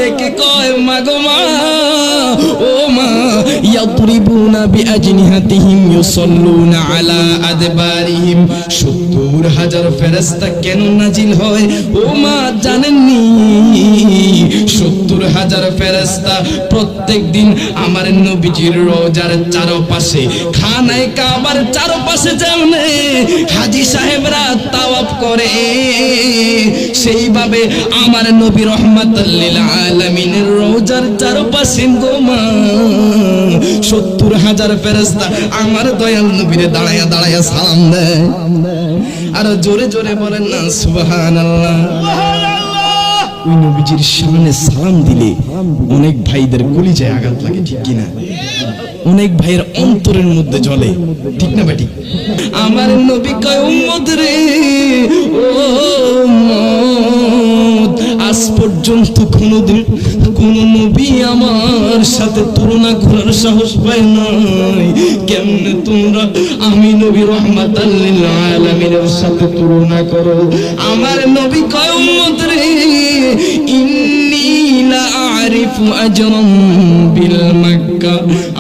ডেকে কয় মা গো মা, ও মা, ইয়াদরিবুনা বিআজনিহাতিহিম ইউসাল্লুনা আলা আদবারিহিম। 70,000 ফেরেশতা কেন নাজিল হয় ও মা জানেননি? 70,000 ফেরেশতা প্রত্যেক দিন আমার নবীজির রওজার চারপাশে, খানায়ে কাবার চারপাশে যেমনে হাজী সাহেবরা তাওয়াফ করে, সেইভাবে আমার নবী রহমাতুল লিল আলামিনের রওজার চারপাশে গো মা 70,000 ফেরেশতা আমার দয়াল নবীরে দাঁড়ায়া দাঁড়ায়া সালাম দেয়। আর জোরে জোরে বলেন না সুবহানাল্লাহ। ওই নবীজির সামনে সালাম দিলে অনেক ভাইদের কলিজায় আঘাত লাগে, ঠিক কিনা? অনেক ভাইয়ের অন্তরের মধ্যে জ্বলে, ঠিক না বেটি? আমার নবী কয় উম্মত রে, ও উম্মত, আজ পর্যন্ত কোনদিন কোন নবী আমার সাথে তুলনা করার সাহস পায় নাই, কেমনে তোমরা আমি নবী রাহমাতাল লিল আলামিনের সাথে তুলনা করো? আমার নবী কয় উম্মত রে, ইন্নী লা আরিফু আজরাম বিল মক্কা।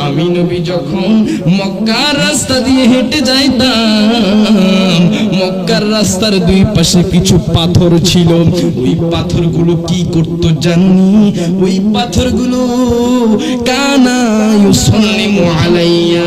আমি নবী যখন মক্কার রাস্তা দিয়ে হেঁটে যাইতাম, মক্কার রাস্তার দুই পাশে কিছু পাথর ছিল। ওই পাথরগুলো কি করতো জানি? ওই পাথরগুলো কানা ইউসাল্লিমু আলাইয়া